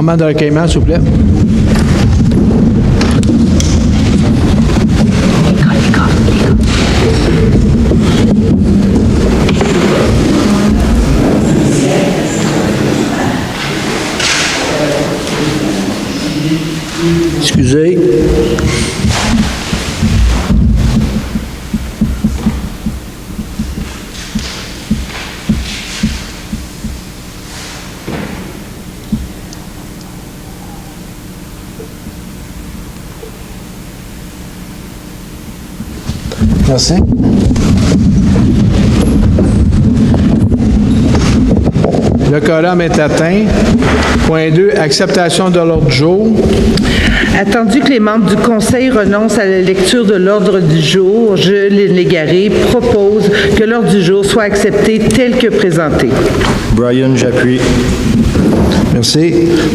Moment de recueillement, s'il vous plaît. Excusez. Merci. Le quorum est atteint. Point 2, acceptation de l'ordre du jour. Attendu que les membres du Conseil renoncent à la lecture de l'ordre du jour, je, Lynn Légaré, propose que l'ordre du jour soit accepté tel que présenté. Brian, j'appuie. Merci.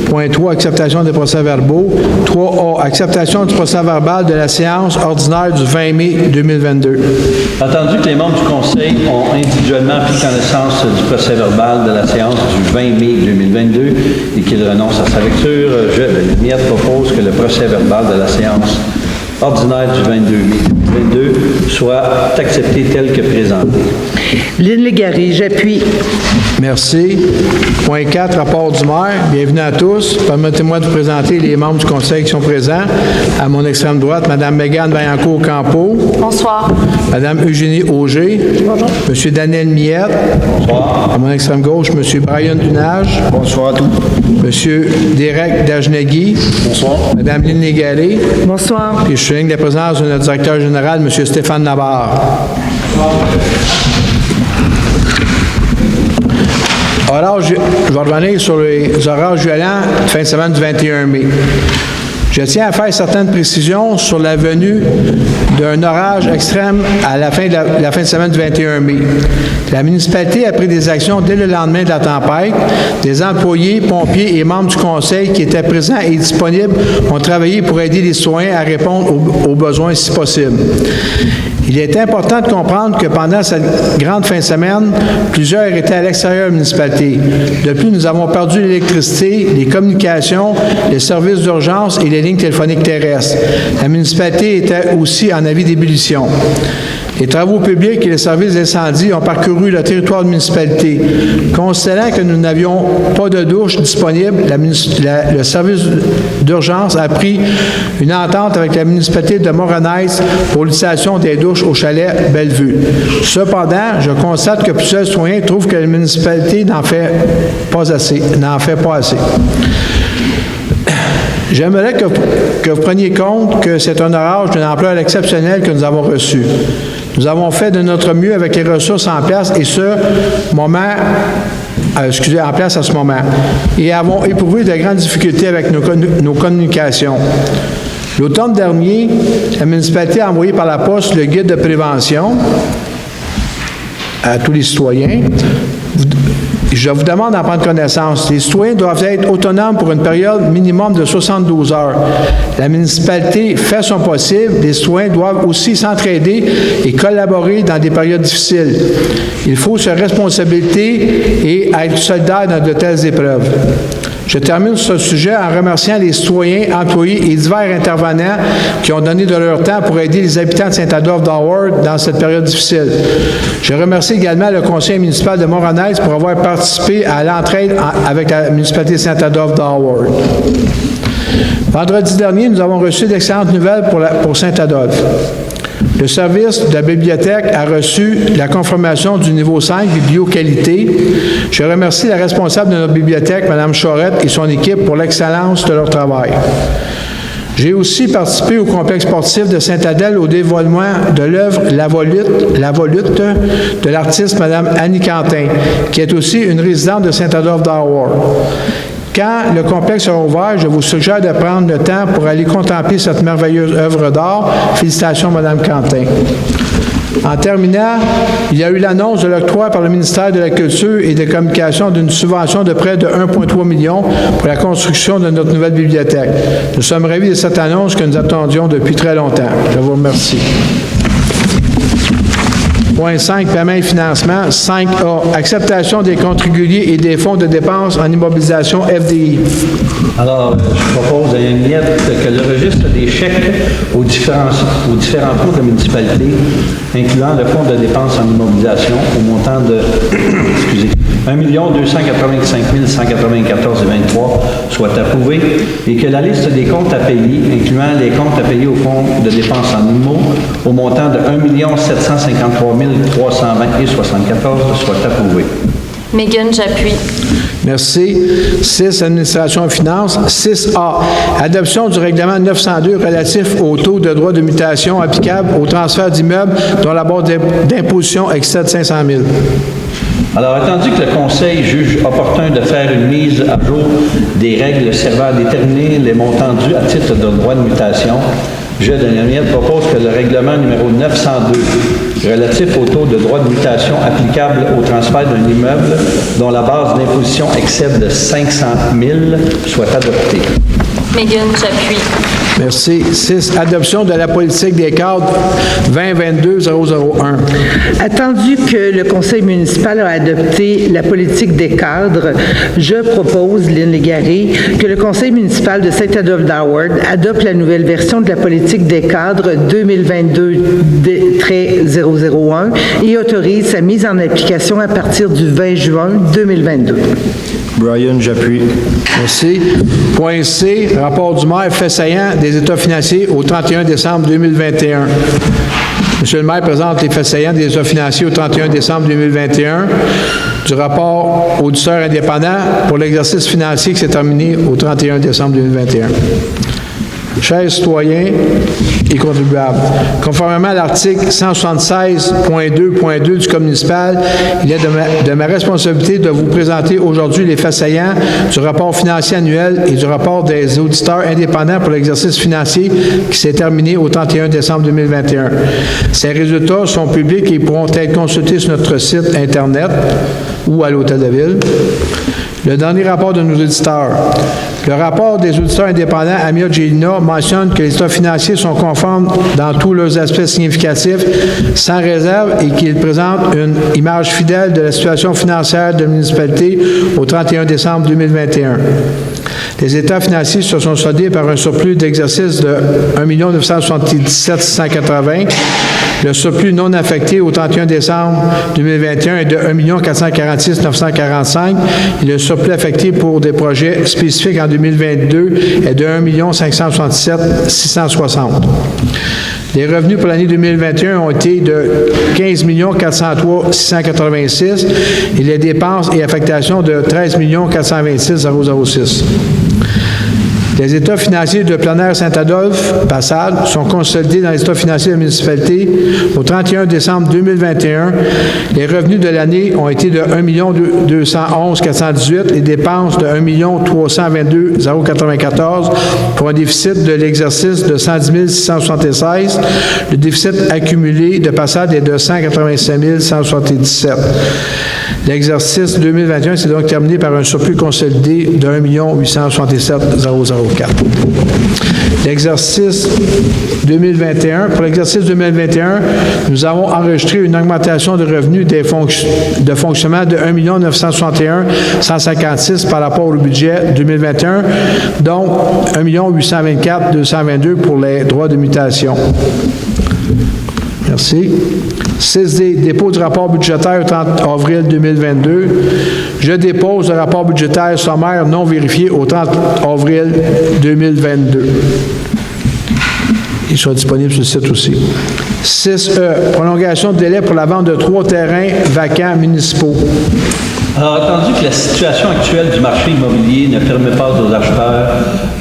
Point 3, acceptation des procès-verbaux. 3A, acceptation du procès-verbal de la séance ordinaire du 20 mai 2022. Entendu que les membres du Conseil ont individuellement pris connaissance du procès-verbal de la séance du 20 mai 2022 et qu'ils renoncent à sa lecture, je, Denis Miette, propose que le procès-verbal de la séance ordinaire du 22 mai 2022 soit accepté tel que présenté. Lynn Légaré, j'appuie. Merci. Point 4, rapport du maire. Bienvenue à tous. Permettez-moi de vous présenter les membres du Conseil qui sont présents. À mon extrême droite, Mme Mégane Vaillancourt-Campeau. Bonsoir. Mme Eugénie Auger. Bonjour. M. Daniel Miette. Bonsoir. À mon extrême gauche, M. Brian Dunage. Bonsoir à tous. M. Derek Dajnegui. Bonsoir. Mme Lynn Légaré. Bonsoir. Puis je souligne la présence de notre directeur général, M. Stéphane Navarre. Je vais revenir sur les orages violents de fin de semaine du 21 mai. Je tiens à faire certaines précisions sur la venue d'un orage extrême à la fin de semaine du 21 mai. La municipalité a pris des actions dès le lendemain de la tempête. Des employés, pompiers et membres du conseil qui étaient présents et disponibles ont travaillé pour aider les citoyens à répondre aux besoins si possible. Il est important de comprendre que pendant cette grande fin de semaine, plusieurs étaient à l'extérieur de la municipalité. De plus, nous avons perdu l'électricité, les communications, les services d'urgence et les lignes téléphoniques terrestres. La municipalité était aussi en avis d'ébullition. Les travaux publics et les services d'incendie ont parcouru le territoire de la municipalité. Considérant que nous n'avions pas de douche disponible, le service d'urgence a pris une entente avec la municipalité de Morenez pour l'utilisation des douches au chalet Bellevue. Cependant, je constate que plusieurs citoyens trouvent que la municipalité n'en fait pas assez. J'aimerais que vous preniez compte que c'est un orage d'une ampleur exceptionnelle que nous avons reçu. Nous avons fait de notre mieux avec les ressources en place et en place à ce moment, et avons éprouvé de grandes difficultés avec nos communications. L'automne dernier, la municipalité a envoyé par la poste le guide de prévention à tous les citoyens. Je vous demande d'en prendre connaissance. Les citoyens doivent être autonomes pour une période minimum de 72 heures. La municipalité fait son possible. Les citoyens doivent aussi s'entraider et collaborer dans des périodes difficiles. Il faut se responsabiliser et être solidaire dans de telles épreuves. Je termine sur ce sujet en remerciant les citoyens, employés et divers intervenants qui ont donné de leur temps pour aider les habitants de Saint-Adolphe d'Howard dans cette période difficile. Je remercie également le conseil municipal de Morenez pour avoir participé à l'entraide avec la municipalité de Saint-Adolphe d'Howard. Vendredi dernier, nous avons reçu d'excellentes nouvelles pour Saint-Adolphe. Le service de la bibliothèque a reçu la confirmation du niveau 5, biblioqualité. Je remercie la responsable de notre bibliothèque, Mme Chorette, et son équipe pour l'excellence de leur travail. J'ai aussi participé au complexe sportif de Saint-Adèle au dévoilement de l'œuvre La Volute de l'artiste Mme Annie Quentin, qui est aussi une résidente de Saint-Adolphe d'Howard. Quand le complexe sera ouvert, je vous suggère de prendre le temps pour aller contempler cette merveilleuse œuvre d'art. Félicitations, Mme Quentin. En terminant, il y a eu l'annonce de l'octroi par le ministère de la Culture et des Communications d'une subvention de près de 1,3 million pour la construction de notre nouvelle bibliothèque. Nous sommes ravis de cette annonce que nous attendions depuis très longtemps. Je vous remercie. Point 5, paiement et financement. 5A, acceptation des comptes réguliers et des fonds de dépenses en immobilisation FDI. Alors, je propose à Mme Miette que le registre des chèques aux différents cours de municipalité, incluant le fonds de dépenses en immobilisation au montant de 1 285 194,23 soit approuvé et que la liste des comptes à payer, incluant les comptes à payer au fonds de dépenses en immo au montant de 1 753 320,74 soit approuvé. Megan, j'appuie. Merci. 6, administration et finances. 6A, adoption du règlement 902 relatif au taux de droit de mutation applicable au transfert d'immeubles dont la base d'imposition excède 500 000. Alors, attendu que le Conseil juge opportun de faire une mise à jour des règles servant à déterminer les montants dus à titre de droit de mutation, je, Daniel Miette, propose que le règlement numéro 902 relatif au taux de droit de mutation applicable au transfert d'un immeuble dont la base d'imposition excède 500 000 soit adopté. Megan, j'appuie. Merci. 6, adoption de la politique des cadres 2022-001. Attendu que le conseil municipal a adopté la politique des cadres, je propose, Lynn Légaré, que le conseil municipal de Saint-Adolphe-d'Howard adopte la nouvelle version de la politique des cadres 2022-001 et autorise sa mise en application à partir du 20 juin 2022. Brian, j'appuie. Merci. Point C, rapport du maire fait saillant des états financiers au 31 décembre 2021. Monsieur le maire présente les faits saillants des états financiers au 31 décembre 2021 du rapport auditeur indépendant pour l'exercice financier qui s'est terminé au 31 décembre 2021. Chers citoyens et contribuables, conformément à l'article 176.2.2 du Code municipal, il est de ma responsabilité de vous présenter aujourd'hui les faits saillants du rapport financier annuel et du rapport des auditeurs indépendants pour l'exercice financier qui s'est terminé au 31 décembre 2021. Ces résultats sont publics et pourront être consultés sur notre site Internet ou à l'Hôtel de Ville. Le dernier rapport de nos auditeurs. Le rapport des auditeurs indépendants Amia Gélina mentionne que les états financiers sont conformes dans tous leurs aspects significatifs, sans réserve, et qu'ils présentent une image fidèle de la situation financière de la municipalité au 31 décembre 2021. Les états financiers se sont soldés par un surplus d'exercice de 1 977 680. Le surplus non affecté au 31 décembre 2021 est de 1 446 945 et le surplus affecté pour des projets spécifiques en 2022 est de 1 567 660. Les revenus pour l'année 2021 ont été de 15 403 686 et les dépenses et affectations de 13 426 006. Les états financiers de plein air Saint-Adolphe, Passade, sont consolidés dans les états financiers de la municipalité au 31 décembre 2021. Les revenus de l'année ont été de 1 211 418, les dépenses de 1 322 094 pour un déficit de l'exercice de 110 676. Le déficit accumulé de Passade est de 185 177. L'exercice 2021 s'est donc terminé par un surplus consolidé de 1 867 004. L'exercice 2021, pour l'exercice 2021, nous avons enregistré une augmentation de revenus de fonctionnement de 1 961 156 par rapport au budget 2021, dont 1 824 222 pour les droits de mutation. Merci. 6D, dépôt du rapport budgétaire au 30 avril 2022. Je dépose le rapport budgétaire sommaire non vérifié au 30 avril 2022. Il sera disponible sur le site aussi. 6E, prolongation de délai pour la vente de 3 terrains vacants municipaux. Alors, attendu que la situation actuelle du marché immobilier ne permet pas aux acheteurs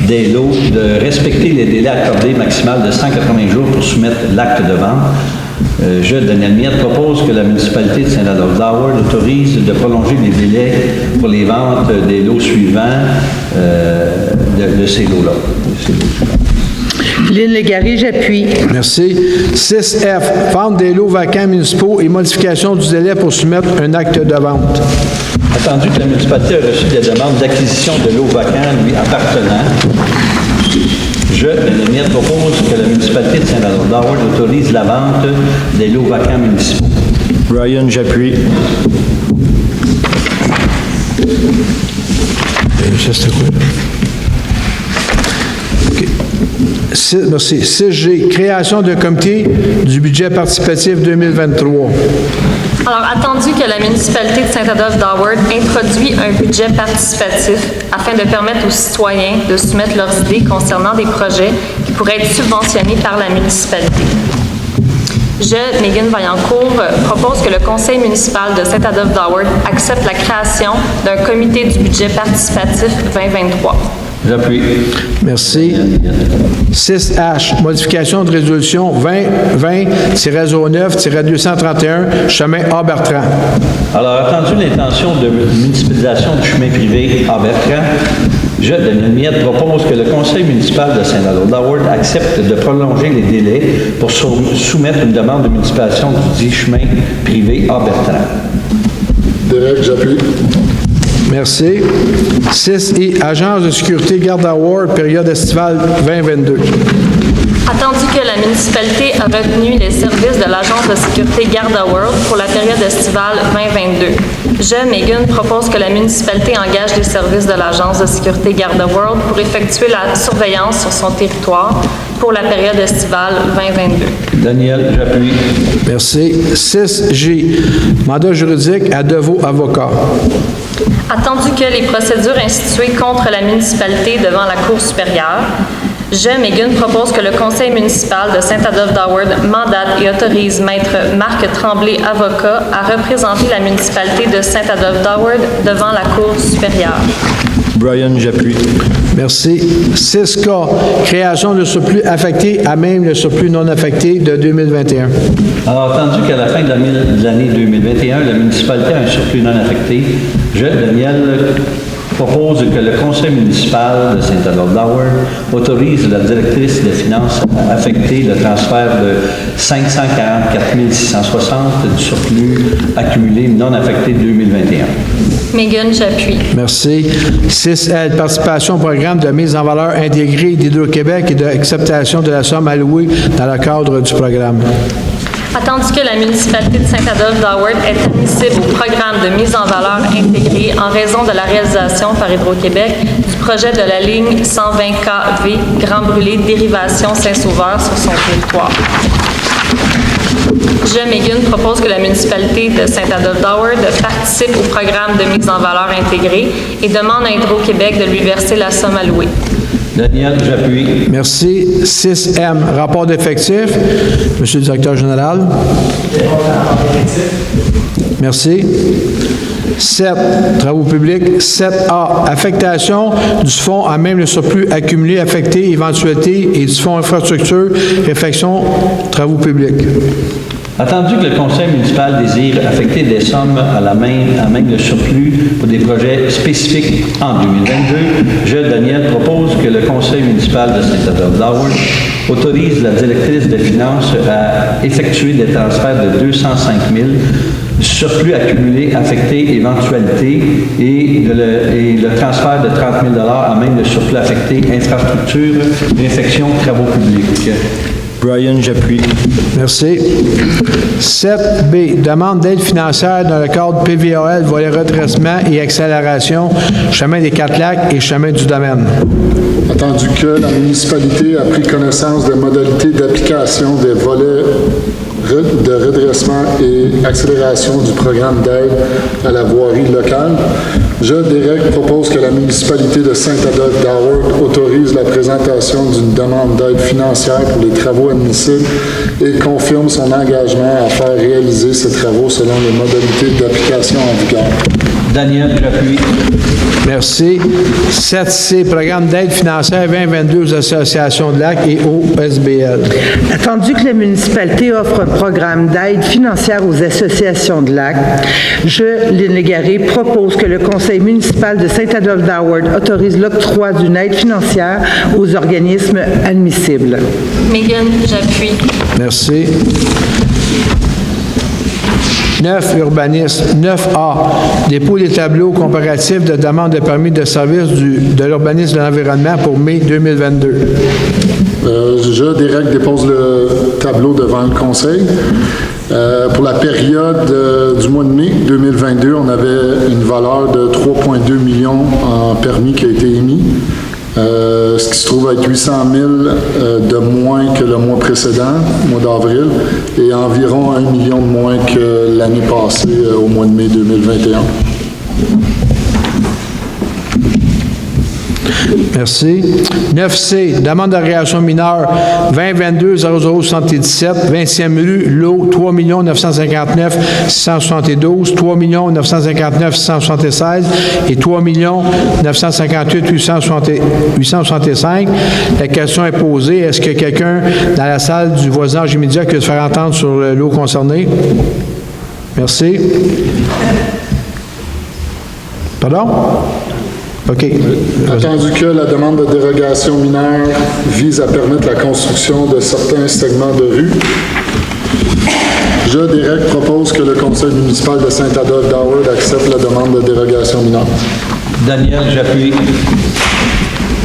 des lots de respecter les délais accordés maximal de 180 jours pour soumettre l'acte de vente, je, Daniel Miette, propose que la municipalité de Saint-Adolphe-d'Howard autorise de prolonger les délais pour les ventes des lots suivants de ces lots-là. Lynn Légaré, j'appuie. Merci. 6F, vente des lots vacants municipaux et modification du délai pour soumettre un acte de vente. Attendu que la municipalité a reçu des demandes d'acquisition de lots vacants lui appartenant, je, Daniel Miette, propose que la municipalité de Saint-Adolphe-d'Howard autorise la vente des lots vacants municipaux. Brian, j'appuie. Ça, c'était quoi? OK. Merci. 6G, création d'un comité du budget participatif 2023. Alors, attendu que la municipalité de Saint-Adolphe-d'Howard introduit un budget participatif afin de permettre aux citoyens de soumettre leurs idées concernant des projets qui pourraient être subventionnés par la municipalité. Je, Megan Vaillancourt, propose que le conseil municipal de Saint-Adolphe-d'Howard accepte la création d'un comité du budget participatif 2023. J'appuie. Merci. 6H, modification de résolution 2020-09-231, chemin A-Bertrand. Alors, attendu l'intention de municipalisation du chemin privé à Bertrand, je, Daniel Miette, propose que le conseil municipal de Saint-Adolphe-d'Howard accepte de prolonger les délais pour soumettre une demande de municipalisation du dit chemin privé à Bertrand. Derek, j'appuie. Merci. 6I, agence de sécurité Garde Howard, période estivale 2022. Attendu que la municipalité a retenu les services de l'agence de sécurité Garda World pour la période estivale 2022, je, Megan, propose que la municipalité engage les services de l'agence de sécurité Garda World pour effectuer la surveillance sur son territoire pour la période estivale 2022. Daniel, j'appuie. Merci. 6J, mandat juridique à Deveau avocat. Attendu que les procédures instituées contre la municipalité devant la Cour supérieure, je, Megan, propose que le conseil municipal de Saint-Adolphe-d'Howard mandate et autorise Maître Marc Tremblay, avocat, à représenter la municipalité de Saint-Adolphe-d'Howard devant la Cour supérieure. Brian, j'appuie. Merci. 6K, création de surplus affecté à même le surplus non affecté de 2021. Alors, attendu qu'à la fin de l'année 2021, la municipalité a un surplus non affecté, je, Daniel, propose que le conseil municipal de Saint-Adolphe-d'Howard autorise la directrice des finances à affecter le transfert de 544 660 du surplus accumulé non affecté de 2021. Megan, j'appuie. Merci. 6L, participation au programme de mise en valeur intégrée d'Hydro-Québec et d'acceptation de la somme allouée dans le cadre du programme. Attendu que la municipalité de Saint-Adolphe-d'Howard est admissible au programme de mise en valeur intégrée en raison de la réalisation par Hydro-Québec du projet de la ligne 120KV Grand Brûlé Dérivation Saint-Sauveur sur son territoire. Je, Megan, propose que la municipalité de Saint-Adolphe-d'Howard participe au programme de mise en valeur intégrée et demande à Hydro-Québec de lui verser la somme allouée. Daniel, j'appuie. Merci. 6M, rapport d'effectifs. Monsieur le directeur général. Merci. 7, travaux publics. 7A, affectation du fonds à même le surplus accumulé, affecté, éventualité et du fonds infrastructure, réflexion, travaux publics. Attendu que le conseil municipal désire affecter des sommes à même le surplus pour des projets spécifiques en 2022, je, Daniel, propose que le conseil municipal de Saint-Adolphe-d'Howard autorise la directrice des finances à effectuer des transferts de 205 000 du surplus accumulé, affecté, éventualité et le transfert de 30 000 à même le surplus affecté, infrastructure, réfection, travaux publics. Brian, j'appuie. Merci. 7B, demande d'aide financière dans le cadre PVAL, volet redressement et accélération, chemin des Quatre-Lacs et chemin du domaine. Attendu que la municipalité a pris connaissance des modalités d'application des volets de redressement et accélération du programme d'aide à la voirie locale, je, Derek, propose que la municipalité de Saint-Adolphe-d'Howard autorise la présentation d'une demande d'aide financière pour les travaux admissibles et confirme son engagement à faire réaliser ces travaux selon les modalités d'application en vigueur. Daniel, j'appuie. Merci. 7C, programme d'aide financière 2022 aux associations de lac et au SBL. Attendu que la municipalité offre un programme d'aide financière aux associations de lac, je, Lynn Légaré, propose que le conseil municipal de Saint-Adolphe-d'Howard autorise l'octroi d'une aide financière aux organismes admissibles. Megan, j'appuie. Merci. 9, urbanisme. 9A, dépôt des tableaux comparatifs de demande de permis de service de l'urbanisme de l'environnement pour mai 2022. Je, Derek, dépose le tableau devant le Conseil. Pour la période du mois de mai 2022, on avait une valeur de 3,2 millions en permis qui a été émis, ce qui se trouve être 800 000 de moins que le mois précédent, le mois d'avril, et environ 1 million de moins que l'année passée, au mois de mai 2021. Merci. 9C, demande de réaction mineure 2022-0077, 20e rue, lot 3 959 672, 3 959 676 et 3 958 865. La question est posée. Est-ce que quelqu'un dans la salle du voisinage immédiat qui veut se faire entendre sur le lot concerné? Merci. Pardon? OK. Attendu que la demande de dérogation mineure vise à permettre la construction de certains segments de rue, je, Derek, propose que le conseil municipal de Saint-Adolphe-d'Howard accepte la demande de dérogation mineure. Daniel, j'appuie.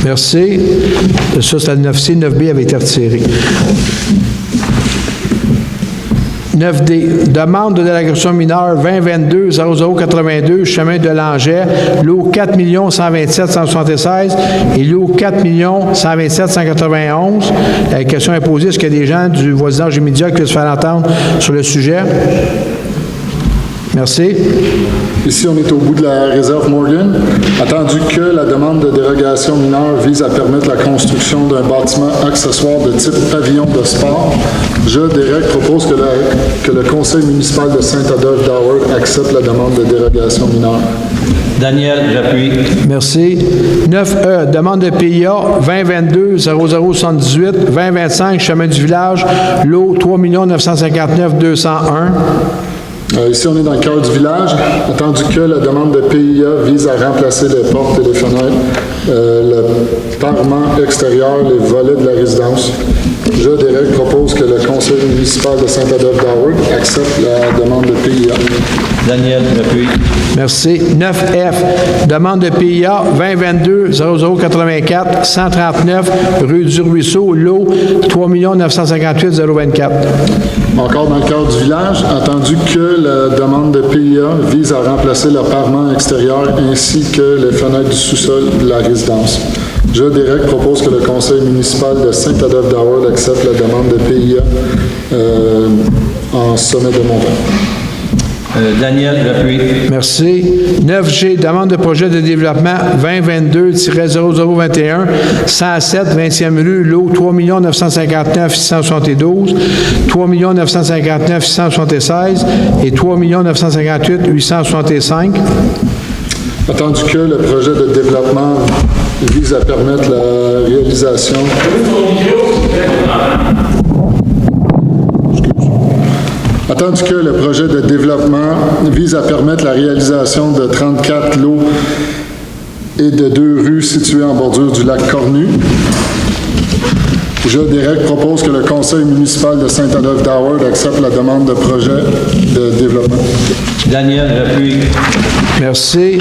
Merci. Ça, c'est le 9C. 9B avait été retiré. 9D, demande de délégation mineure 2022-0082, chemin de Langeais, lot 4 127 176 et lot 4 127 191. La question est posée, est-ce qu'il y a des gens du voisinage immédiat qui veulent se faire entendre sur le sujet? Merci. Ici, on est au bout de la réserve Morgan. Attendu que la demande de dérogation mineure vise à permettre la construction d'un bâtiment accessoire de type pavillon de sport, je, Derek, propose que le conseil municipal de Saint-Adolphe-d'Howard accepte la demande de dérogation mineure. Daniel, j'appuie. Merci. 9E, demande de PIA 2022-0078, 2025, chemin du village, lot 3 959 201. Ici, on est dans le cœur du village. Attendu que la demande de PIA vise à remplacer les portes et les fenêtres, le parement extérieur, les volets de la résidence. Je, Derek, propose que le conseil municipal de Saint-Adolphe-d'Howard accepte la demande de PIA. Daniel, j'appuie. Merci. 9F, demande de PIA 2022-0084, 139, rue du Ruisseau, lot 3 958 024. Encore dans le cœur du village, attendu que la demande de PIA vise à remplacer le parement extérieur ainsi que les fenêtres du sous-sol de la résidence. Je, Derek, propose que le conseil municipal de Saint-Adolphe-d'Howard accepte la demande de PIA en sommet de montant. Daniel, j'appuie. Merci. 9G, demande de projet de développement 2022-0021, 107, 20e rue, lot 3 959 672, 3 959 676 et 3 958 865. Attendu que le projet de développement vise à permettre la réalisation... Attendu que le projet de développement vise à permettre la réalisation de 34 lots et de 2 rues situées en bordure du lac Cornu, je, Derek, propose que le conseil municipal de Saint-Adolphe-d'Howard accepte la demande de projet de développement. Daniel, j'appuie. Merci.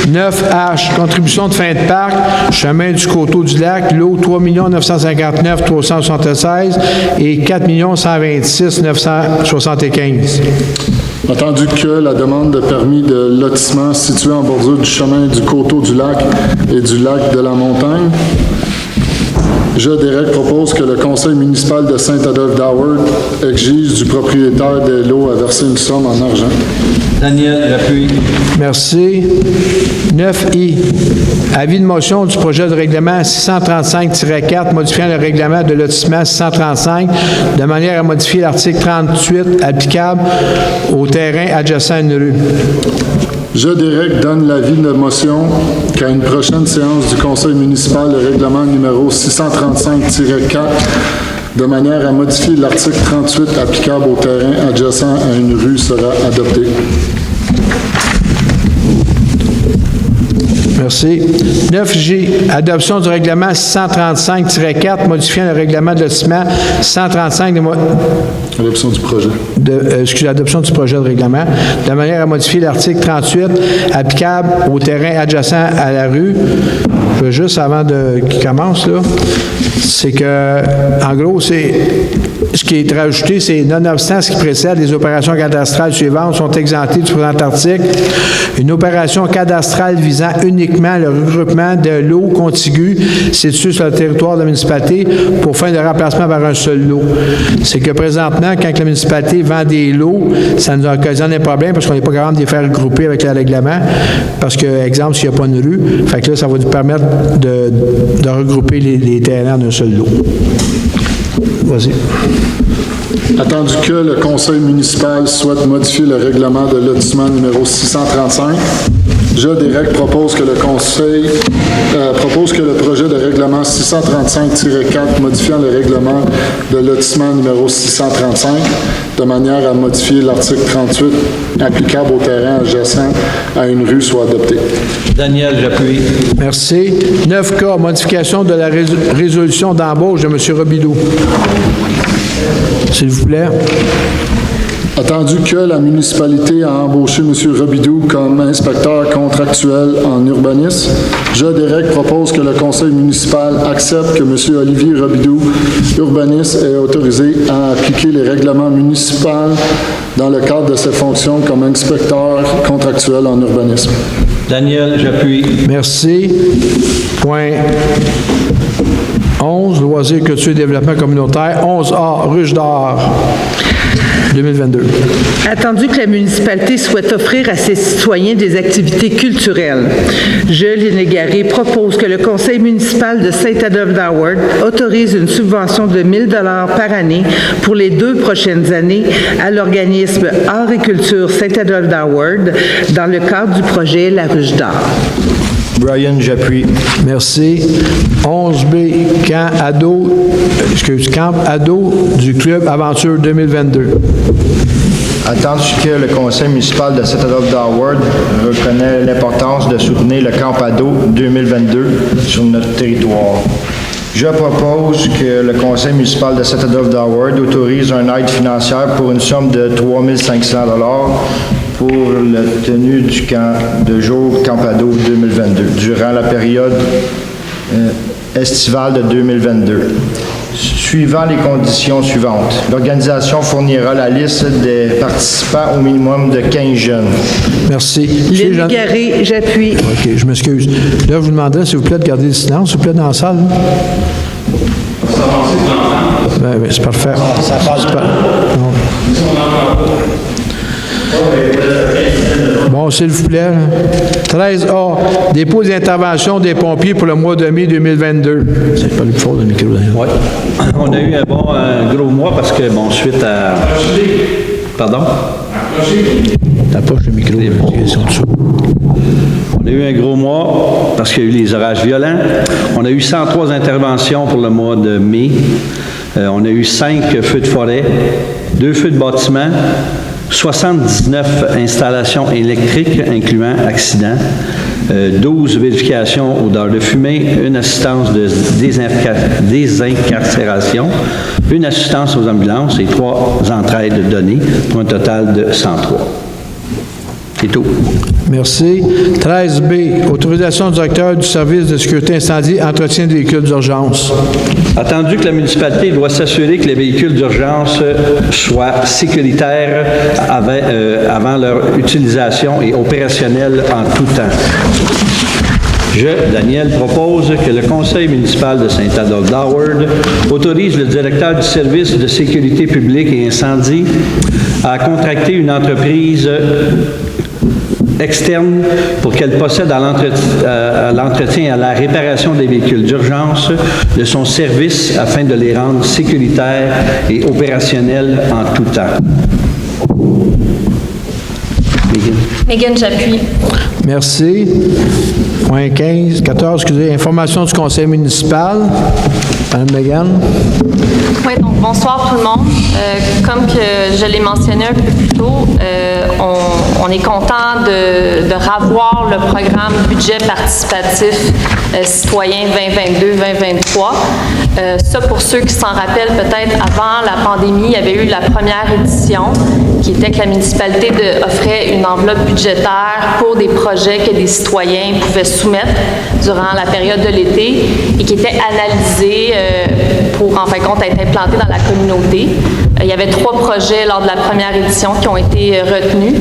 9H, contribution de fin de parc, chemin du Coteau du Lac, lot 3 959 376 et 4 126 975. Attendu que la demande de permis de lotissement situé en bordure du chemin du Coteau du Lac et du lac de la Montagne, je, Derek, propose que le conseil municipal de Saint-Adolphe-d'Howard exige du propriétaire des lots à verser une somme en argent. Daniel, j'appuie. Merci. 9I, avis de motion du projet de règlement 635-4 modifiant le règlement de lotissement 635 de manière à modifier l'article 38 applicable au terrain adjacent à une rue. Je, Derek, donne l'avis de motion qu'à une prochaine séance du conseil municipal, le règlement numéro 635-4 de manière à modifier l'article 38 applicable au terrain adjacent à une rue sera adopté. Merci. 9G, adoption du règlement 635-4, modifiant le règlement de lotissement 135 Adoption du projet. Adoption du projet de règlement, de manière à modifier l'article 38 applicable au terrain adjacent à la rue. Je veux juste, avant qu'il commence, là, c'est que, en gros, c'est ce qui est rajouté, c'est nonobstant ce qui précède, les opérations cadastrales suivantes sont exemptées du présent article. Une opération cadastrale visant uniquement le regroupement de lots contigus situés sur le territoire de la municipalité pour fin de remplacement par un seul lot. C'est que présentement, quand la municipalité vend des lots, ça nous occasionne des problèmes parce qu'on n'est pas capable de les faire regrouper avec le règlement. Parce que, exemple, s'il n'y a pas une rue, fait que là, ça va nous permettre de regrouper les terrains d'un seul lot. Vas-y. Attendu que le conseil municipal souhaite modifier le règlement de lotissement numéro 635, je, Derek, propose que le conseil propose que le projet de règlement 635-4 modifiant le règlement de lotissement numéro 635 de manière à modifier l'article 38 applicable au terrain adjacent à une rue soit adopté. Daniel, j'appuie. Merci. 9K, modification de la résolution d'embauche de M. Robidoux. S'il vous plaît. Attendu que la municipalité a embauché M. Robidoux comme inspecteur contractuel en urbanisme, je, Derek, propose que le conseil municipal accepte que M. Olivier Robidoux, urbaniste, est autorisé à appliquer les règlements municipaux dans le cadre de ses fonctions comme inspecteur contractuel en urbanisme. Daniel, j'appuie. Merci. Point 11, loisirs, culture et développement communautaire. 11A, Ruche d'Or. 2022. Attendu que la municipalité souhaite offrir à ses citoyens des activités culturelles, je, Lynn Garé, propose que le conseil municipal de Saint-Adolphe-d'Howard autorise une subvention de 1 000 $ par année pour les 2 prochaines années à l'organisme Art et Culture Saint-Adolphe-d'Howard dans le cadre du projet La Ruche d'Or. Brian, j'appuie. Merci. 11B, camp ado du Club Aventure 2022. Attendu que le conseil municipal de Saint-Adolphe-d'Howard reconnaît l'importance de soutenir le camp ado 2022 sur notre territoire. Je propose que le conseil municipal de Saint-Adolphe-d'Howard autorise une aide financière pour une somme de 3 500 $ pour la tenue du camp de jour Campado 2022 durant la période estivale de 2022. Suivant les conditions suivantes, l'organisation fournira la liste des participants au minimum de 15 jeunes. Merci. Lynn Garé, j'appuie. OK, je m'excuse. Là, je vous demanderai, s'il vous plaît, de garder le silence, s'il vous plaît, dans la salle. Ben, c'est parfait. Ça passe pas. Bon, s'il vous plaît. 13A, dépôt d'intervention des pompiers pour le mois de mai 2022. C'est pas le plus fort de micro. Oui. On a eu un gros mois parce que, suite à... Pardon? T'approches le micro. On a eu un gros mois parce qu'il y a eu les orages violents. On a eu 103 interventions pour le mois de mai. On a eu 5 feux de forêt, 2 feux de bâtiment, 79 installations électriques, incluant accidents, 12 vérifications odeur de fumée, une assistance de désincarcération, une assistance aux ambulances et 3 entraides données, pour un total de 103. C'est tout. Merci. 13B, autorisation du directeur du service de sécurité incendie, entretien des véhicules d'urgence. Attendu que la municipalité doit s'assurer que les véhicules d'urgence soient sécuritaires avant leur utilisation et opérationnels en tout temps. Je, Daniel, propose que le conseil municipal de Saint-Adolphe-d'Howard autorise le directeur du service de sécurité publique et incendie à contracter une entreprise externe pour qu'elle possède à l'entretien et à la réparation des véhicules d'urgence de son service afin de les rendre sécuritaires et opérationnels en tout temps. Megan, j'appuie. Merci. Point 14, excusez, information du conseil municipal. Mme Megan. Oui, donc bonsoir tout le monde. Comme que je l'ai mentionné un peu plus tôt, on est content de revoir le programme budget participatif citoyen 2022-2023. Ça, pour ceux qui s'en rappellent, peut-être avant la pandémie, il y avait eu la première édition qui était que la municipalité offrait une enveloppe budgétaire pour des projets que des citoyens pouvaient soumettre durant la période de l'été et qui étaient analysés pour, en fin de compte, être implantés dans la communauté. Il y avait 3 projets lors de la première édition qui ont été retenus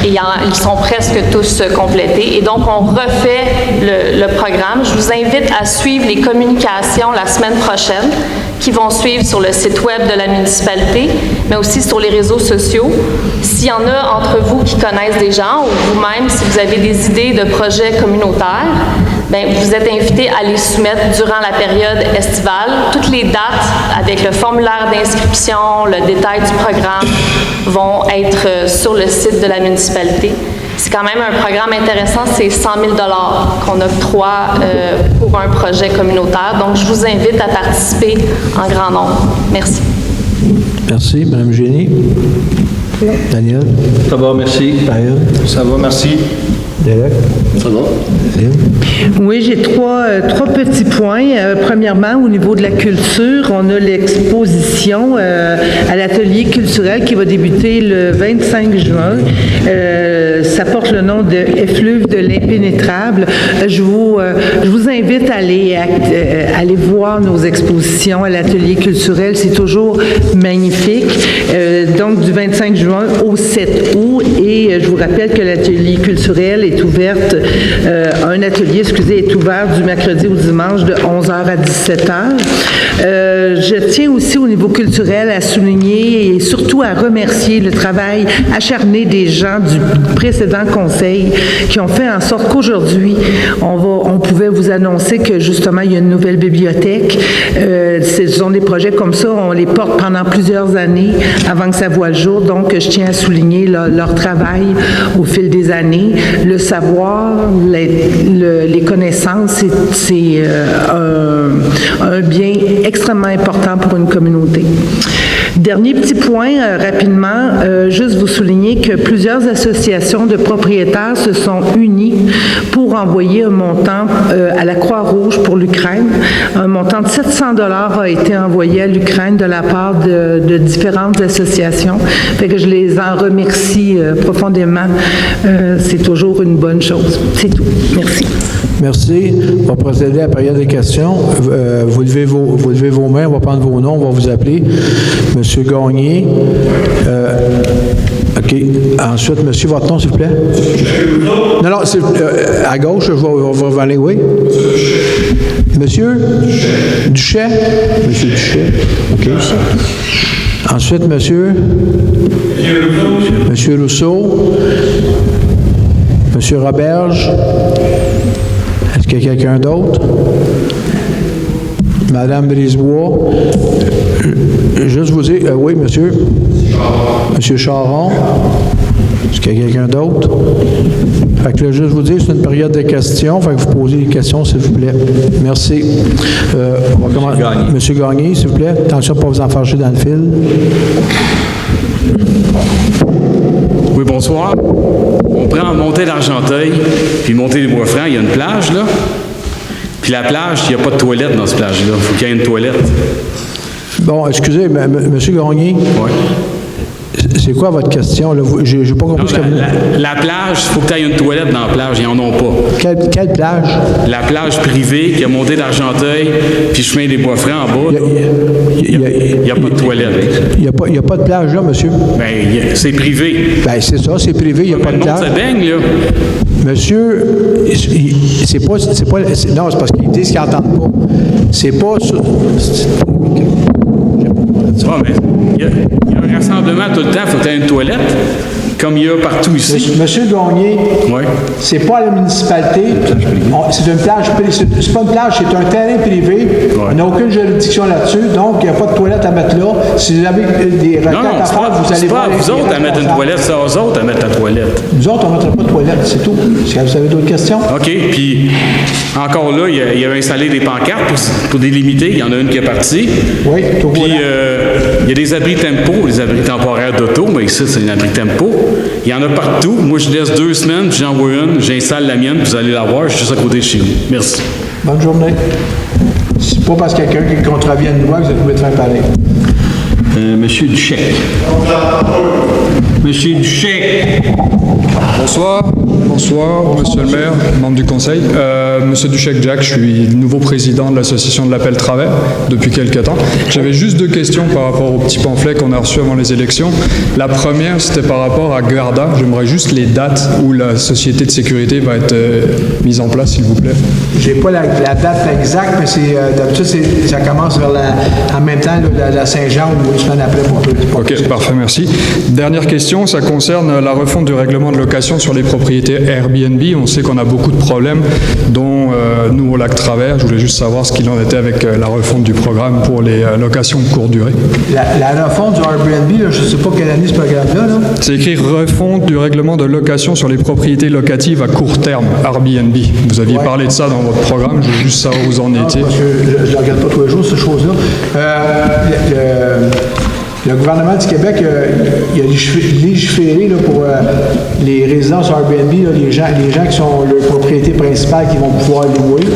et ils sont presque tous complétés. Et donc, on refait le programme. Je vous invite à suivre les communications la semaine prochaine qui vont suivre sur le site web de la municipalité, mais aussi sur les réseaux sociaux. S'il y en a entre vous qui connaissent des gens ou vous-même, si vous avez des idées de projets communautaires, bien, vous êtes invités à les soumettre durant la période estivale. Toutes les dates avec le formulaire d'inscription, le détail du programme vont être sur le site de la municipalité. C'est quand même un programme intéressant, c'est 100 000 $ qu'on octroie pour un projet communautaire. Donc, je vous invite à participer en grand nombre. Merci. Merci. Mme Génie. Daniel. Ça va, merci. Ariel. Ça va, merci. Derek. Ça va? Oui, j'ai trois petits points. Premièrement, au niveau de la culture, on a l'exposition à l'atelier culturel qui va débuter le 25 juin. Ça porte le nom de Effluve de l'impénétrable. Je vous invite à aller voir nos expositions à l'atelier culturel. C'est toujours magnifique. Donc, du 25 juin au 7 août. Et je vous rappelle que l'atelier culturel est ouverte, est ouvert du mercredi au dimanche de 11h à 17h. Je tiens aussi au niveau culturel à souligner et surtout à remercier le travail acharné des gens du précédent conseil qui ont fait en sorte qu'aujourd'hui, on pouvait vous annoncer que justement, il y a une nouvelle bibliothèque. Ce sont des projets comme ça, on les porte pendant plusieurs années avant que ça voie le jour. Donc, je tiens à souligner leur travail au fil des années. Le savoir, les connaissances, c'est un bien extrêmement important pour une communauté. Dernier petit point, rapidement, juste vous souligner que plusieurs associations de propriétaires se sont unies pour envoyer un montant à la Croix-Rouge pour l'Ukraine. Un montant de 700 $ a été envoyé à l'Ukraine de la part de différentes associations. Fait que je les en remercie profondément. C'est toujours une bonne chose. C'est tout. Merci. Merci. On va procéder à la période des questions. Vous levez vos mains, on va prendre vos noms, on va vous appeler. Monsieur Gagné. OK. Ensuite, monsieur, votre nom, s'il vous plaît. Non, c'est à gauche, je vais aller, oui. Monsieur? Duchet? Monsieur Duchet. OK. Ensuite, monsieur? Monsieur Rousseau. Monsieur Roberge. Est-ce qu'il y a quelqu'un d'autre? Madame Brisebois. Juste vous dire, oui, monsieur. Monsieur Charon. Est-ce qu'il y a quelqu'un d'autre? Fait que là, juste vous dire, c'est une période de questions. Fait que vous posez les questions, s'il vous plaît. Merci. On va commencer. Monsieur Gagné, s'il vous plaît. Attention de ne pas vous enfarger dans le fil. Oui, bonsoir. On prend monter l'Argenteuil, puis monter les Bois-Francs, il y a une plage, là. Puis la plage, il n'y a pas de toilette dans cette plage-là. Il faut qu'il y ait une toilette. Bon, excusez, monsieur Gagné. Oui. C'est quoi votre question, là? J'ai pas compris ce que vous... La plage, il faut que tu aies une toilette dans la plage. Ils n'en ont pas. Quelle plage? La plage privée qui a monté d'Argenteuil, puis chemin des Bois-Francs en bas. Il n'y a pas de toilette. Il n'y a pas de plage là, monsieur? Bien, c'est privé. Bien, c'est ça, c'est privé, il n'y a pas de plage. Le monde se baigne, là. Monsieur, c'est pas... Non, c'est parce qu'ils disent qu'ils n'entendent pas. C'est pas... mais il y a un rassemblement tout le temps, il faut que tu aies une toilette, comme il y a partout ici. Monsieur Gagné, oui. C'est pas à la municipalité, c'est une plage privée. C'est pas une plage, c'est un terrain privé. Ouais. On n'a aucune juridiction là-dessus, donc il n'y a pas de toilette à mettre là. Si vous avez des requêtes Non, à c'est faire, pas, vous allez c'est pas voir à les vous autres à mettre une toilette, c'est à eux autres à mettre la toilette. Nous autres, on ne mettra pas de toilette, c'est tout. Si vous avez d'autres questions? OK, puis encore là, il y avait installé des pancartes pour délimiter. Il y en a une qui est partie. Oui, tout Puis voilà. il y a des abris tempo, des abris temporaires d'auto, mais ici, c'est un abri tempo. Il y en a partout. Moi, je laisse 2 semaines, puis j'en vois une, j'installe la mienne, puis vous allez la voir, je suis juste à côté de chez vous. Merci. Bonne journée. C'est pas parce que quelqu'un qui contrevient une loi que vous êtes obligé de faire pareil. Monsieur Duchesne. Monsieur Duchesne. Bonsoir, Monsieur le maire, membre du conseil. Monsieur Duchesne-Jacques, je suis nouveau président de l'association de l'appel Travers depuis quelques temps. J'avais juste 2 questions par rapport au petit pamphlet qu'on a reçu avant les élections. La première, c'était par rapport à Garda. J'aimerais juste les dates où la société de sécurité va être mise en place, s'il vous plaît. J'ai pas la date exacte, mais d'habitude, ça commence vers en même temps la Saint-Jean ou une semaine après. OK, parfait, merci. Dernière question, ça concerne la refonte du règlement de location sur les propriétés Airbnb. On sait qu'on a beaucoup de problèmes, dont nous au Lac Travers. Je voulais juste savoir ce qu'il en était avec la refonte du programme pour les locations de courte durée. La refonte du Airbnb, là, je ne sais pas quelle année ce programme-là. Là. C'est écrit refonte du règlement de location sur les propriétés locatives à court terme, Airbnb. Vous aviez parlé de ça dans votre programme, je veux juste savoir où vous en étiez. Parce que je ne regarde pas tous les jours, ces choses-là. Le gouvernement du Québec, il a légiféré là, pour les résidences Airbnb, là, les gens qui sont leur propriété principale qui vont pouvoir louer.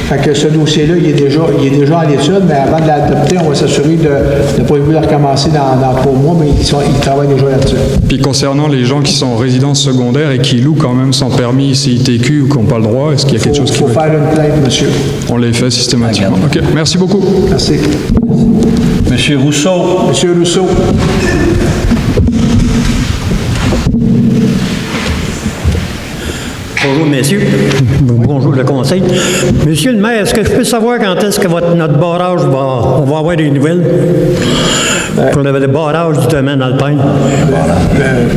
Fait que ce dossier-là, il est déjà à l'étude, mais avant de l'adopter, on va s'assurer de ne pas le recommencer dans 3 mois, mais ils travaillent déjà là-dessus. Puis concernant les gens qui sont en résidence secondaire et qui louent quand même sans permis CITQ ou qui n'ont pas le droit, est-ce qu'il y a quelque chose qui Il faut faire une plainte, monsieur. On les fait systématiquement. OK, merci beaucoup. Merci. Monsieur Rousseau. Monsieur Rousseau. Bonjour, messieurs. Bonjour, le conseil. Monsieur le maire, est-ce que je peux savoir quand est-ce que notre barrage on va avoir des nouvelles? Pour le barrage du domaine alpin.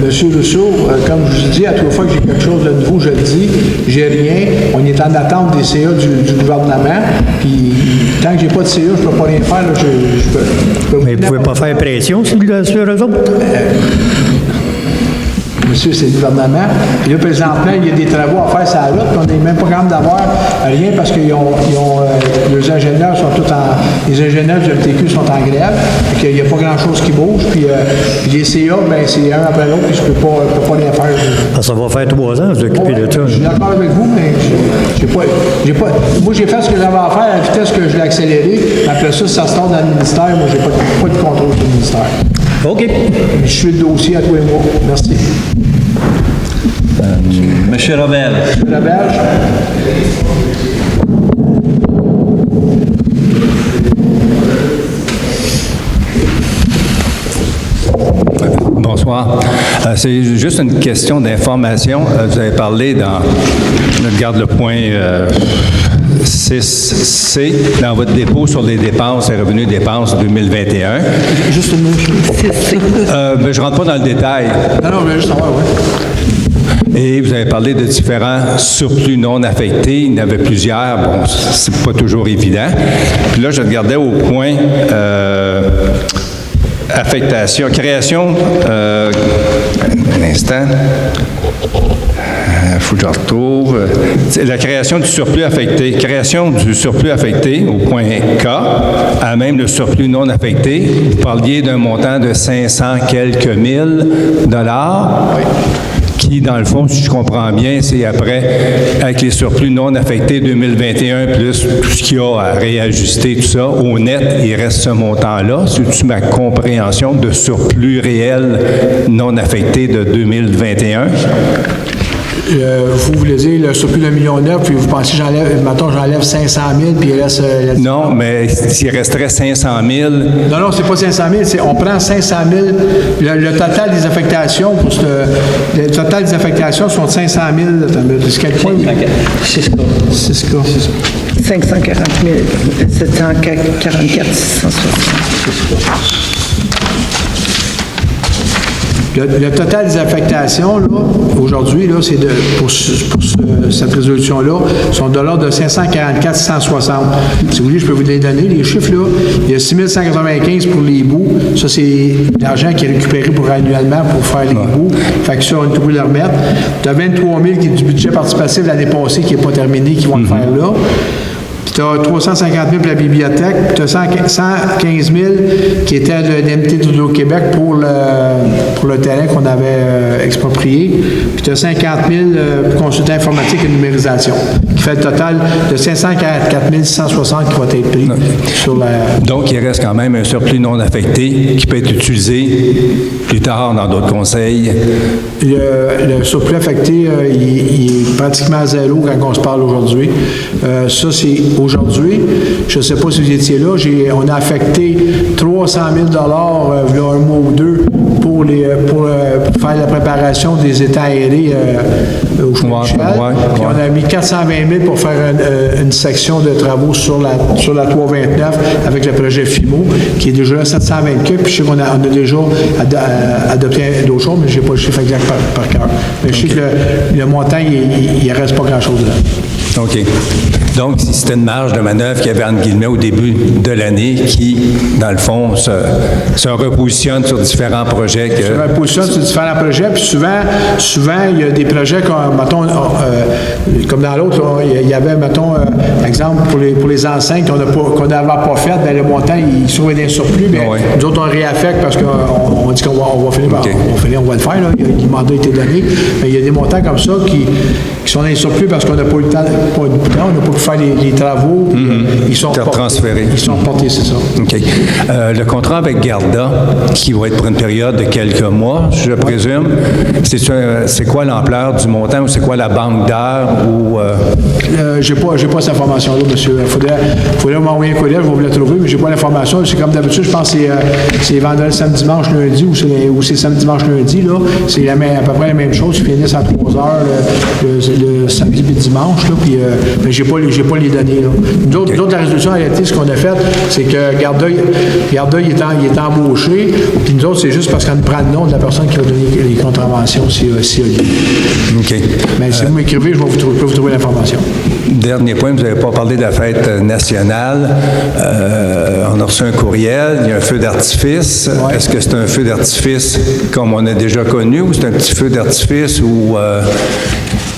Monsieur Rousseau, comme je vous dis, à toute fois que j'ai quelque chose de nouveau, je le dis, j'ai rien. On est en attente des CA du gouvernement. Puis, tant que j'ai pas de CA, je peux pas rien faire. Là, je peux Mais vous ne pouvez pas faire pression sur eux autres? Monsieur, c'est le gouvernement. Et là, présentement, il y a des travaux à faire sur la route, puis on n'est même pas capable d'avoir rien parce que les ingénieurs sont tous les ingénieurs du MTQ sont en grève, et qu'il n'y a pas grand-chose qui bouge, puis les CA, ben c'est un après l'autre, puis je peux pas rien faire. Ça va faire 3 ans, vous occupez de ça. Je suis d'accord avec vous, mais moi, j'ai fait ce que j'avais à faire à la vitesse que je l'ai accéléré. Après ça, si ça se tourne dans le ministère, moi, j'ai pas de contrôle sur le ministère. OK. Je suis le dossier à tous les mois. Merci. Monsieur Roberge. Monsieur Roberge. Bonsoir. C'est juste une question d'information. Vous avez parlé dans le garde le point 6C, dans votre dépôt sur les dépenses et revenus dépenses 2021. Juste une minute. Je ne rentre pas dans le détail. Non, mais juste savoir, oui. Et vous avez parlé de différents surplus non affectés. Il y en avait plusieurs. Bon, c'est pas toujours évident. Puis là, je regardais au point affectation, création, un instant. Il faut que je retrouve. C'est la création du surplus affecté. Création du surplus affecté au point K, à même le surplus non affecté. Vous parliez d'un montant de 500 quelques mille dollars. Oui. Qui, dans le fond, si je comprends bien, c'est après, avec les surplus non affectés 2021, plus tout ce qu'il y a à réajuster, tout ça, au net, il reste ce montant-là. C'est-tu ma compréhension de surplus réel non affecté de 2021? Vous voulez dire le surplus de 1,9 million, puis vous pensez j'enlève 500 000, puis il reste... non, mais s'il resterait 500 000... Non, c'est pas 500 000, on prend 500 000, le total des affectations, le total des affectations sont de 500 000, c'est quel point? 6 cas. 540 744 660. Le total des affectations, là, aujourd'hui, là, c'est pour cette résolution-là, sont de l'ordre de 544 160. Si vous voulez, je peux vous les donner, les chiffres, là. Il y a 6 195 pour les bouts. Ça, c'est l'argent qui est récupéré pour annuellement pour faire les bouts. Fait que ça, on est obligé de le remettre. Tu as 23 000 qui est du budget participatif de l'année passée qui n'est pas terminé, qui vont le faire là. Puis tu as 350 000 pour la bibliothèque, puis tu as 115 000 qui était de l'indemnité d'Hydro-Québec pour le terrain qu'on avait exproprié. Puis tu as 50 000 pour consultant informatique et numérisation, qui fait le total de 544 160 qui va être pris sur la... Donc, il reste quand même un surplus non affecté qui peut être utilisé plus tard dans d'autres conseils. Le surplus affecté, il est pratiquement à zéro quand on se parle aujourd'hui. Ça, c'est aujourd'hui. Je ne sais pas si vous étiez là. On a affecté 300 000 il y a un mois ou deux pour faire la préparation des étangs aérés au Chemin-Michel. Puis on a mis 420 000 pour faire une section de travaux sur la 329 avec le projet FIMO, qui est déjà 724. Puis je sais qu'on a déjà adopté d'autres choses, mais je n'ai pas le chiffre exact par cœur. Mais je sais que le montant, il ne reste pas grand-chose là. OK. Donc, c'était une marge de manœuvre qu'il y avait, entre guillemets, au début de l'année qui, dans le fond, se repositionne sur différents projets. Se repositionne sur différents projets, puis souvent, il y a des projets comme, mettons, comme dans l'autre, il y avait, mettons, exemple, pour les enceintes qu'on n'avait pas faites, bien, le montant, il se trouvait d'un surplus, mais nous autres, on réaffecte parce qu'on dit qu'on va finir, on va le faire, là, le mandat a été donné, mais il y a des montants comme ça qui sont dans surplus parce qu'on n'a pas eu le temps, on n'a pas pu faire les travaux, ils sont transférés. Ils sont reportés, c'est ça. OK. Le contrat avec Garda, qui va être pour une période de quelques mois, je présume, c'est quoi l'ampleur du montant ou c'est quoi la banque d'heures ou... J'ai pas cette information-là, monsieur. Il faudrait m'envoyer un courriel, je vais vous la trouver, mais j'ai pas l'information. C'est comme d'habitude, je pense que c'est vendredi, samedi, dimanche, lundi, ou c'est samedi, dimanche, lundi, là. C'est à peu près la même chose. Ils finissent à 3 heures le samedi et dimanche, là, puis mais j'ai pas les données, là. Nous autres, la résolution, en réalité, ce qu'on a fait, c'est que Garda, il est embauché, puis nous autres, c'est juste parce qu'on prend le nom de la personne qui a donné les contraventions, si OK. Mais si vous m'écrivez, je vais vous trouver l'information. Dernier point, vous n'avez pas parlé de la fête nationale. On a reçu un courriel, il y a un feu d'artifice. Ouais. Est-ce que c'est un feu d'artifice comme on a déjà connu ou c'est un petit feu d'artifice ou...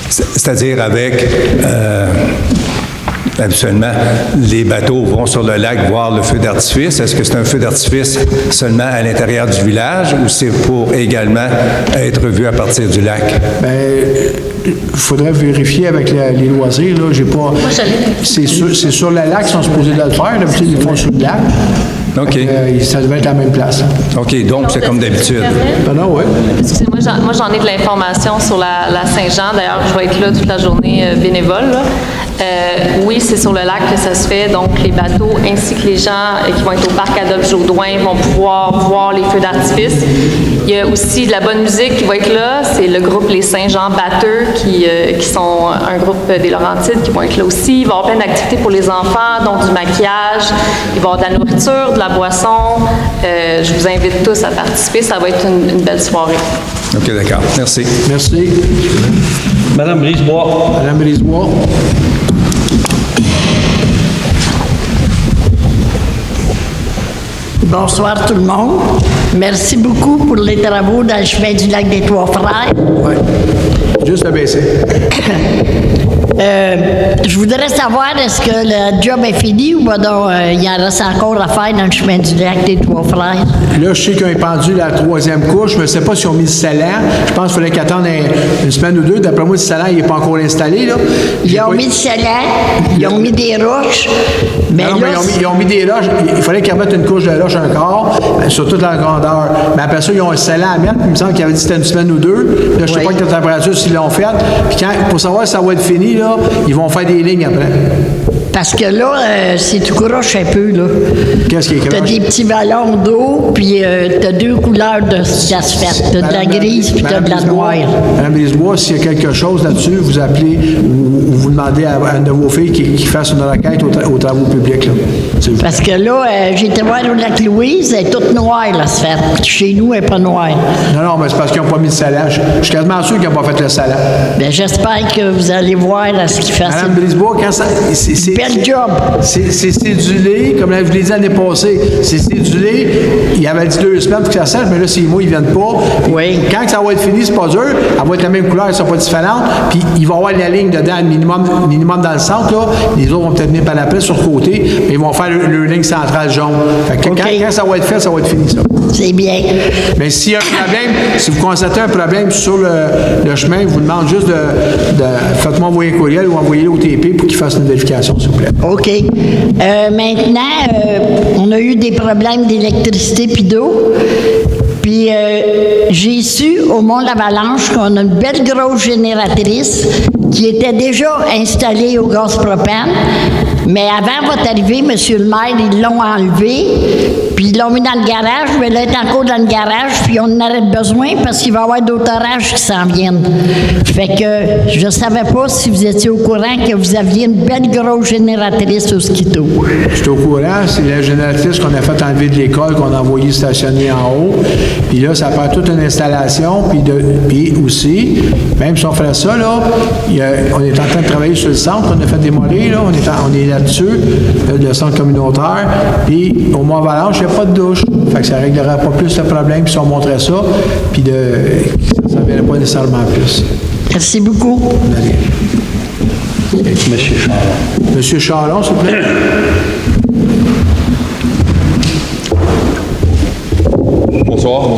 c'est-à-dire avec... habituellement, les bateaux vont sur le lac voir le feu d'artifice. Est-ce que c'est un feu d'artifice seulement à l'intérieur du village ou c'est pour également être vu à partir du lac? Bien, il faudrait vérifier avec les loisirs. Là. J'ai pas. C'est sur le lac qu'ils sont supposés de le faire. D'habitude, ils font sur le lac. OK. Ça devait être la même place. Hein. OK, donc c'est comme d'habitude. Non, oui. Excusez-moi, moi j'en ai de l'information sur la Saint-Jean. D'ailleurs, je vais être là toute la journée bénévole. Là. Oui, c'est sur le lac que ça se fait. Donc, les bateaux ainsi que les gens qui vont être au parc Adolphe-Jourdouin vont pouvoir voir les feux d'artifice. Il y a aussi de la bonne musique qui va être là. C'est le groupe Les Saint-Jean Batteux qui sont un groupe des Laurentides qui vont être là aussi. Il va y avoir plein d'activités pour les enfants, donc du maquillage. Il va y avoir de la nourriture, de la boisson. Je vous invite tous à participer. Ça va être une belle soirée. OK, d'accord. Merci. Merci. Madame Brisebois. Madame Brisebois. Bonsoir tout le monde. Merci beaucoup pour les travaux dans le chemin du lac des Trois-Frères. Oui. Juste à baisser. Je voudrais savoir, est-ce que le job est fini ou il y en reste encore à faire dans le chemin du lac des Trois-Frères? Là, je sais qu'ils ont pendu la 3e couche. Je ne sais pas s'ils ont mis le scellant. Je pense qu'il fallait qu'ils attendent une semaine ou deux. D'après moi, le scellant, il n'est pas encore installé. Là. Ils ont mis le scellant, ils ont mis des roches. Mais non, là, ils ont mis des roches. Il fallait qu'ils remettent une couche de roche encore, sur toute la grandeur. Mais après ça, ils ont un scellant à mettre. Il me semble qu'ils avaient dit que c'était une semaine ou deux. Là, je ne sais pas quelle température s'ils l'ont fait. Puis pour savoir si ça va être fini, là, ils vont faire des lignes après. Parce que là, c'est tout croche un peu, là. Qu'est-ce qui est T'as croche? des petits ballons d'eau, puis t'as deux couleurs d'asphalte. T'as de la grise, puis t'as de la noire. Madame Lisbois, s'il y a quelque chose là-dessus, vous appelez ou vous demandez à une de vos filles qui fasse une requête aux travaux publics, là. Parce que là, j'ai été voir au lac Louise, elle est toute noire, l'asphalte. Chez nous, elle n'est pas noire. Non, mais c'est parce qu'ils n'ont pas mis de salage. Je suis quasiment sûr qu'ils n'ont pas fait le salage. Bien, j'espère que vous allez voir à ce qu'ils fassent. Madame Brisebois, quand ça. Bel job. C'est cédulé, comme je vous l'ai dit l'année passée. C'est cédulé. Il avait dit 2 semaines pour que ça sèche, mais là, 6 mois, ils ne viennent pas. Oui. Quand ça va être fini, c'est pas dur. Elle va être la même couleur, elle ne sera pas différente. Puis il va y avoir la ligne dedans, minimum dans le centre, là. Les autres vont peut-être venir par l'après sur le côté, mais ils vont faire le ligne centrale jaune. Fait que quand ça va être fait, ça va être fini, ça. C'est bien. Mais s'il y a un problème, si vous constatez un problème sur le chemin, je vous demande juste faites-moi envoyer un courriel ou envoyez-le au TP pour qu'il fasse une vérification, s'il vous plaît. OK. Maintenant, on a eu des problèmes d'électricité puis d'eau. Puis j'ai su au Mont-L'Avalanche qu'on a une belle grosse génératrice qui était déjà installée au gaz propane. Mais avant votre arrivée, M. le maire, ils l'ont enlevée, puis ils l'ont mis dans le garage, mais là, elle est encore dans le garage, puis on en aurait besoin parce qu'il va y avoir d'autres orages qui s'en viennent. Fait que je ne savais pas si vous étiez au courant que vous aviez une belle grosse génératrice au Skito. Je suis au courant, c'est la génératrice qu'on a fait enlever de l'école, qu'on a envoyée stationner en haut. Puis là, ça prend toute une installation, puis aussi, même si on ferait ça, là, on est en train de travailler sur le centre, on a fait démolir, là, on est là-dessus, le centre communautaire, puis au Mont-Valence, il n'y a pas de douche. Fait que ça ne réglera pas plus le problème, puis si on montrait ça, puis ça ne viendrait pas nécessairement plus. Merci beaucoup. Monsieur Charlon. Monsieur Charlon, s'il vous plaît. Bonsoir.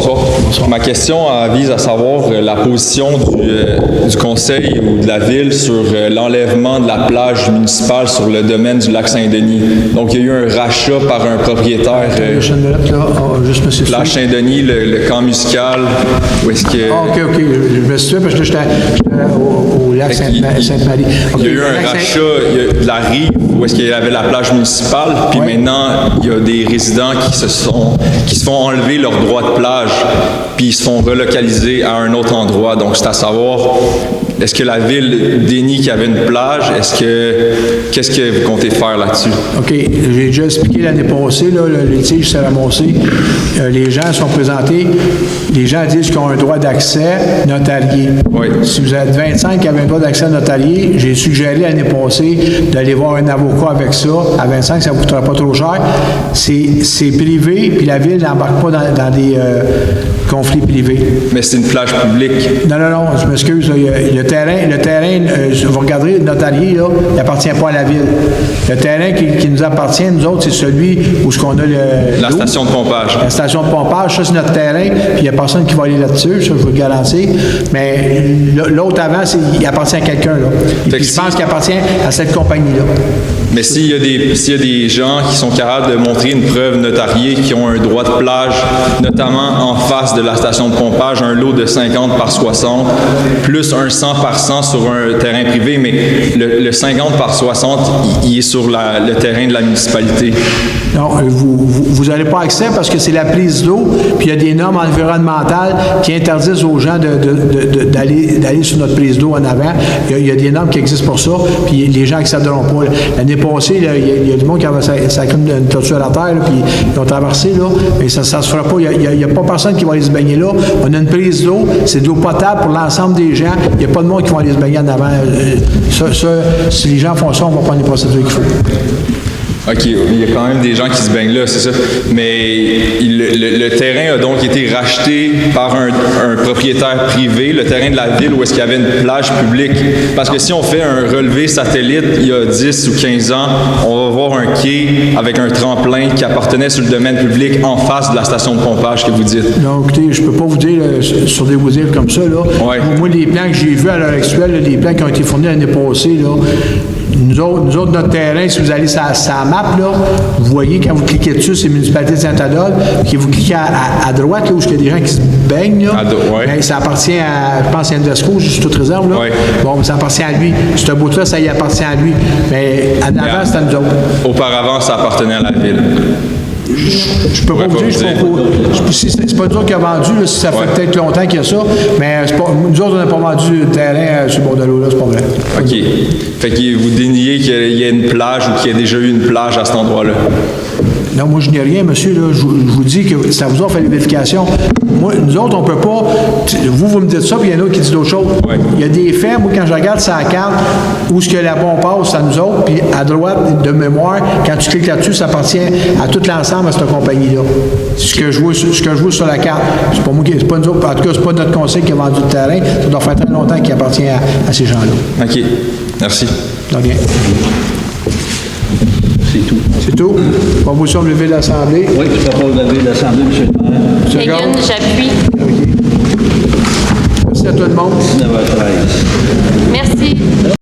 Ma question vise à savoir la position du conseil ou de la ville sur l'enlèvement de la plage municipale sur le domaine du lac Saint-Denis. Donc, il y a eu un rachat par un propriétaire. Plage Saint-Denis, le camp musical, où est-ce que... OK. Je me suis parce que j'étais au lac Sainte-Marie. Il y a eu un rachat de la rive où est-ce qu'il y avait la plage municipale, puis maintenant, il y a des résidents qui se font enlever leur droit de plage, puis ils se font relocaliser à un autre endroit. Donc, c'est à savoir, est-ce que la ville dénie qu'il y avait une plage? Qu'est-ce que vous comptez faire là-dessus? OK. J'ai déjà expliqué l'année passée, là, le litige s'est ramassé. Les gens sont présentés. Les gens disent qu'ils ont un droit d'accès notarié. Oui. Si vous êtes 25 qui avaient un droit d'accès notarié, j'ai suggéré l'année passée d'aller voir un avocat avec ça. À 25, ça ne vous coûtera pas trop cher. C'est privé, puis la ville n'embarque pas dans des conflits privés. Mais c'est une plage publique. Non, je m'excuse. Le terrain, vous regardez, le notarié, là, il n'appartient pas à la ville. Le terrain qui nous appartient, nous autres, c'est celui où ce qu'on a la station de pompage. La station de pompage, ça, c'est notre terrain, puis il n'y a personne qui va aller là-dessus, ça, je vous le garantis. Mais l'autre avant, il appartient à quelqu'un, là. Et puis, je pense qu'il appartient à cette compagnie-là. Mais s'il y a des gens qui sont capables de montrer une preuve notariée qui ont un droit de plage, notamment en face de la station de pompage, un lot de 50 par 60, plus un 100 par 100 sur un terrain privé, mais le 50 par 60, il est sur le terrain de la municipalité. Non, vous n'aurez pas accès parce que c'est la prise d'eau, puis il y a des normes environnementales qui interdisent aux gens d'aller sur notre prise d'eau en avant. Il y a des normes qui existent pour ça, puis les gens n'accepteront pas. L'année passée, il y a du monde qui avait une torture à terre, là, puis ils ont traversé, là, mais ça ne se fera pas. Il n'y a pas personne qui va aller se baigner là. On a une prise d'eau, c'est de l'eau potable pour l'ensemble des gens. Il n'y a pas de monde qui va aller se baigner en avant. Si les gens font ça, on va prendre les procédures qu'il faut. OK, il y a quand même des gens qui se baignent là, c'est ça. Mais le terrain a donc été racheté par un propriétaire privé, le terrain de la ville où est-ce qu'il y avait une plage publique. Parce que si on fait un relevé satellite il y a 10 ou 15 ans, on va voir un quai avec un tremplin qui appartenait sur le domaine public en face de la station de pompage que vous dites. Non, écoutez, je ne peux pas vous dire sur des vous dire comme ça, là. Ouais. Moi, les plans que j'ai vus à l'heure actuelle, les plans qui ont été fournis l'année passée, là, Nous autres, notre terrain, si vous allez sur la map, là, vous voyez, quand vous cliquez dessus, c'est la municipalité de Saint-Adolphe, puis vous cliquez à droite, là, où il y a des gens qui se baignent, là, ben, ça appartient à, je pense, à Invesco, juste toute réserve, là. Bon, ça appartient à lui. Ce bout-là, ça y appartient à lui. Mais en avant, c'est à nous autres. Auparavant, ça appartenait à la ville. Je peux pas vous dire, c'est pas nous autres qui a vendu, là, si ça fait peut-être longtemps qu'il y a ça, mais c'est pas, nous autres, on n'a pas vendu le terrain sur le bord de l'eau, là, c'est pas vrai. OK. Fait que vous déniez qu'il y ait une plage ou qu'il y ait déjà eu une plage à cet endroit-là? Non, moi, je n'ai rien, monsieur. Là. Je vous dis que ça vous a fait les vérifications. Moi, nous autres, on ne peut pas... Vous me dites ça, puis il y en a d'autres qui disent d'autres choses. Il y a des faits, moi, quand je regarde sa carte, où ce que la bombe passe, c'est à nous autres, puis à droite, de mémoire, quand tu cliques là-dessus, ça appartient à tout l'ensemble de cette compagnie-là. Ce que je vois sur la carte. C'est pas moi qui... C'est pas nous autres, en tout cas, c'est pas notre conseil qui a vendu le terrain. Ça doit faire très longtemps qu'il appartient à ces gens-là. OK. Merci. Donc, bien. C'est tout. C'est tout? Proposition de lever de l'Assemblée. Oui, je propose de lever de l'Assemblée, M. le maire. Hagan, j'appuie. Merci à tout le monde. 19h13. Merci.